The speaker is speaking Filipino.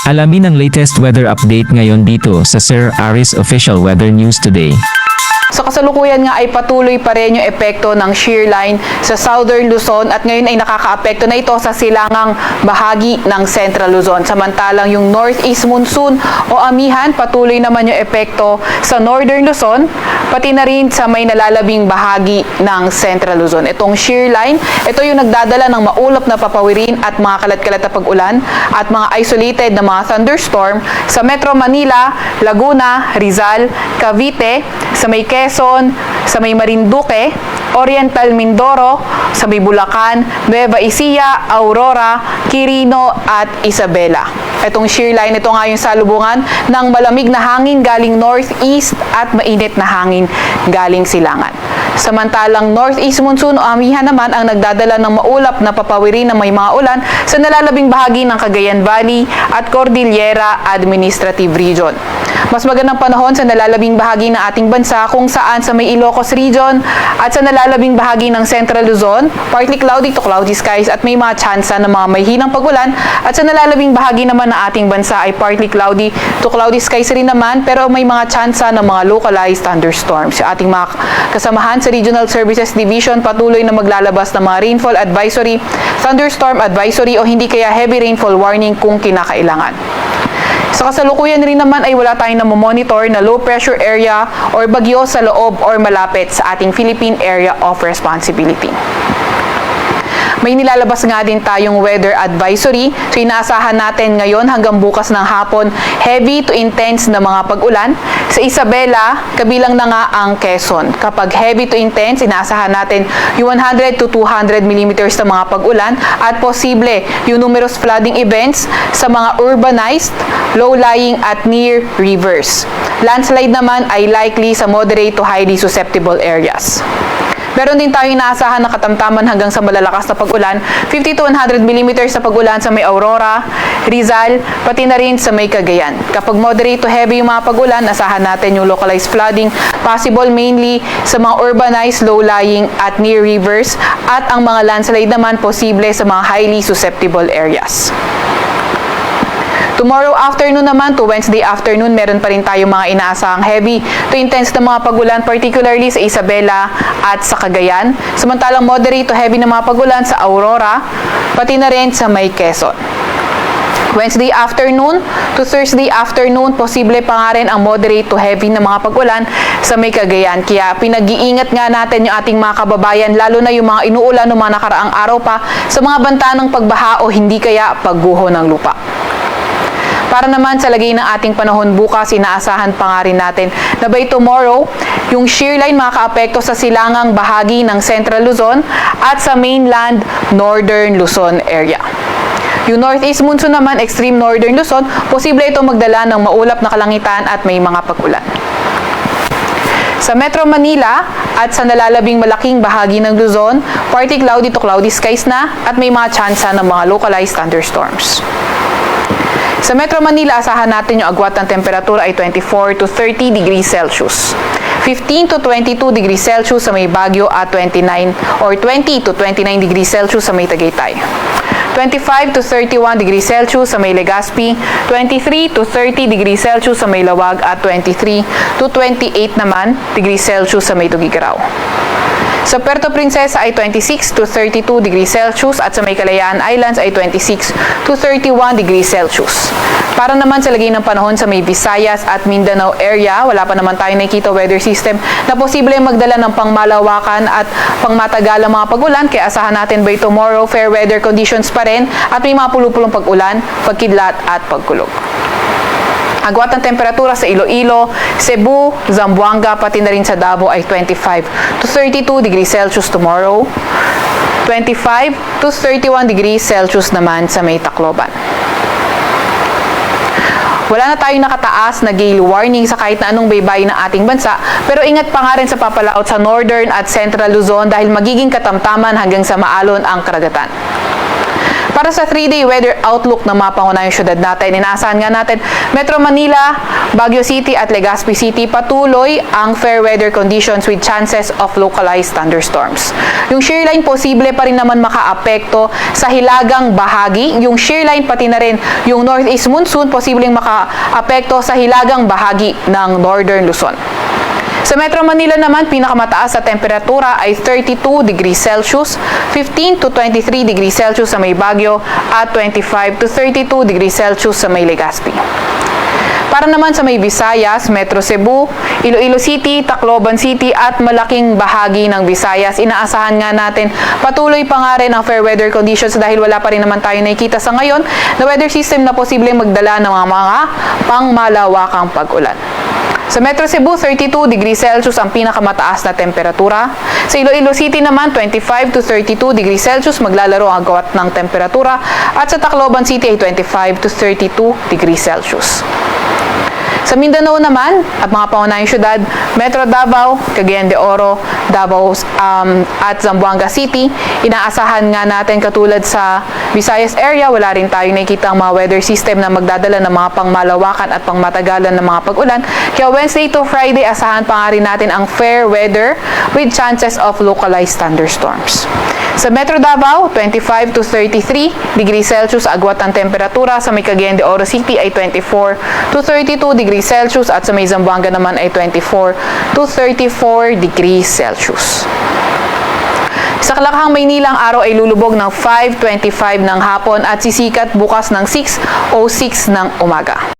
Alamin ang latest weather update ngayon dito sa Sir Aris Official Weather News Today. Sa kasalukuyan nga ay patuloy pa rin yung epekto ng shear line sa Southern Luzon at ngayon ay nakakaapekto na ito sa silangang bahagi ng Central Luzon. Samantalang yung Northeast Monsoon o amihan, patuloy naman yung epekto sa Northern Luzon, pati na rin sa may nalalabing bahagi ng Central Luzon. Itong shear line, ito yung nagdadala ng maulap na papawirin at mga kalat-kalat na pag-ulan at mga isolated na mga thunderstorm sa Metro Manila, Laguna, Rizal, Cavite, sa may Quezon, sa may Marinduque, Oriental Mindoro, sa may Bulacan, Nueva Ecija, Aurora, Quirino at Isabela. Itong shear line, ito nga yung salubungan ng malamig na hangin galing northeast at mainit na hangin galing silangan. Samantalang northeast monsoon o amihan naman ang nagdadala ng maulap na papawirin na may mga ulan sa nalalabing bahagi ng Cagayan Valley at Cordillera Administrative Region. Mas magandang panahon sa nalalabing bahagi ng ating bansa kung saan sa may Ilocos Region at sa nalalabing bahagi ng Central Luzon, partly cloudy to cloudy skies at may mga tsansa ng mga may hinang pag-ulan at sa nalalabing bahagi naman ng ating bansa ay partly cloudy to cloudy skies rin naman pero may mga tsansa ng mga localized thunderstorms. Yung ating mga kasamahan sa Regional Services Division patuloy na maglalabas ng mga rainfall advisory, thunderstorm advisory o hindi kaya heavy rainfall warning kung kinakailangan. Sa kasalukuyan rin naman ay wala tayong namomonitor na low pressure area or bagyo sa loob or malapit sa ating Philippine Area of Responsibility. May nilalabas nga din tayong weather advisory. So inaasahan natin ngayon hanggang bukas ng hapon heavy to intense na mga pag-ulan. Sa Isabela, kabilang na nga ang Quezon. Kapag heavy to intense, inaasahan natin yung 100 to 200 millimeters na mga pag-ulan at posible yung numerous flooding events sa mga urbanized, low-lying at near rivers. Landslide naman ay likely sa moderate to highly susceptible areas. Meron din tayong inaasahan na katamtaman hanggang sa malalakas na pag-ulan, 50 to 100 millimeters na pag-ulan sa may Aurora, Rizal, pati na rin sa may Cagayan. Kapag moderate to heavy yung mga pag-ulan, asahan natin yung localized flooding, possible mainly sa mga urbanized, low-lying at near rivers, at ang mga landslide naman posible sa mga highly susceptible areas. Tomorrow afternoon naman to Wednesday afternoon, meron pa rin tayong mga inaasahang heavy to intense na mga pag-ulan, particularly sa Isabela at sa Cagayan. Samantalang moderate to heavy na mga pag-ulan sa Aurora, pati na rin sa may Quezon. Wednesday afternoon to Thursday afternoon, posible pa nga rin ang moderate to heavy na mga pag-ulan sa may Cagayan. Kaya pinag-iingat nga natin yung ating mga kababayan, lalo na yung mga inuulan ng mga nakaraang araw pa sa mga banta ng pagbaha o hindi kaya pagguho ng lupa. Para naman sa lagay ng ating panahon bukas, inaasahan pa nga rin natin na by tomorrow, yung shear line makakaapekto sa silangang bahagi ng Central Luzon at sa mainland Northern Luzon area. Yung Northeast Monsoon naman, extreme Northern Luzon, posible ito magdala ng maulap na kalangitan at may mga pag-ulan. Sa Metro Manila at sa nalalabing malaking bahagi ng Luzon, partly cloudy to cloudy skies na at may mga tsansa ng mga localized thunderstorms. Sa Metro Manila, asahan natin yung agwat ng temperatura ay 24 to 30 degrees Celsius. 15 to 22 degrees Celsius sa may Baguio at 29 or 20 to 29 degrees Celsius sa may Tagaytay. 25 to 31 degrees Celsius sa may Legazpi, 23 to 30 degrees Celsius sa may Lawag at 23 to 28 naman degrees Celsius sa may Tugigaraw. Sa Puerto Princesa ay 26 to 32 degrees Celsius at sa may Kalayaan Islands ay 26 to 31 degrees Celsius. Para naman sa lagay ng panahon sa may Visayas at Mindanao area, wala pa naman tayong nakikita weather system na posible magdala ng pangmalawakan at pangmatagalang mga pag-ulan, kaya asahan natin by tomorrow fair weather conditions pa rin at may mga pulupulong pag-ulan, pagkidlat at pagkulog. Agwat ng temperatura sa Iloilo, Cebu, Zamboanga, pati na rin sa Davao ay 25 to 32 degrees Celsius tomorrow. 25 to 31 degrees Celsius naman sa may Tacloban. Wala na tayong nakataas na gale warning sa kahit na anong baybayin ng ating bansa, pero ingat pa nga rin sa papalaot sa Northern at Central Luzon dahil magiging katamtaman hanggang sa maalon ang karagatan. Para sa 3-day weather outlook ng mga pangunahing syudad natin, inaasahan nga natin Metro Manila, Baguio City at Legazpi City patuloy ang fair weather conditions with chances of localized thunderstorms. Yung shear line posible pa rin naman makaapekto sa hilagang bahagi. Yung shear line pati na rin yung northeast monsoon posibleng makaapekto sa hilagang bahagi ng northern Luzon. Sa Metro Manila naman, pinakamataas sa temperatura ay 32 degrees Celsius, 15 to 23 degrees Celsius sa may Baguio, at 25 to 32 degrees Celsius sa may Legazpi. Para naman sa may Visayas, Metro Cebu, Iloilo City, Tacloban City at malaking bahagi ng Visayas, inaasahan nga natin patuloy pa nga rin ang fair weather conditions dahil wala pa rin naman tayo nakikita sa ngayon na weather system na posibleng magdala ng mga pangmalawakang pag-ulan. Sa Metro Cebu, 32 degrees Celsius ang pinakamataas na temperatura. Sa Iloilo City naman, 25 to 32 degrees Celsius maglalaro ang agwat ng temperatura. At sa Tacloban City ay 25 to 32 degrees Celsius. Sa Mindanao naman, at mga pangunahing syudad, Metro Davao, Cagayan de Oro, Davao at Zamboanga City, inaasahan nga natin katulad sa Visayas area, wala rin tayong nakikita ang mga weather system na magdadala ng mga pangmalawakan at pangmatagalan ng mga pag-ulan. Kaya Wednesday to Friday, asahan pa nga rin natin ang fair weather with chances of localized thunderstorms. Sa Metro Davao, 25 to 33 degrees Celsius agwat ang temperatura. Sa may Cagayan de Oro City ay 24 to 32 degrees Celsius at sa may Zamboanga naman ay 24 to 34 degrees Celsius. Sa Kalakahang Maynila, ang araw ay lulubog ng 5:25 ng hapon at sisikat bukas ng 6:06 ng umaga.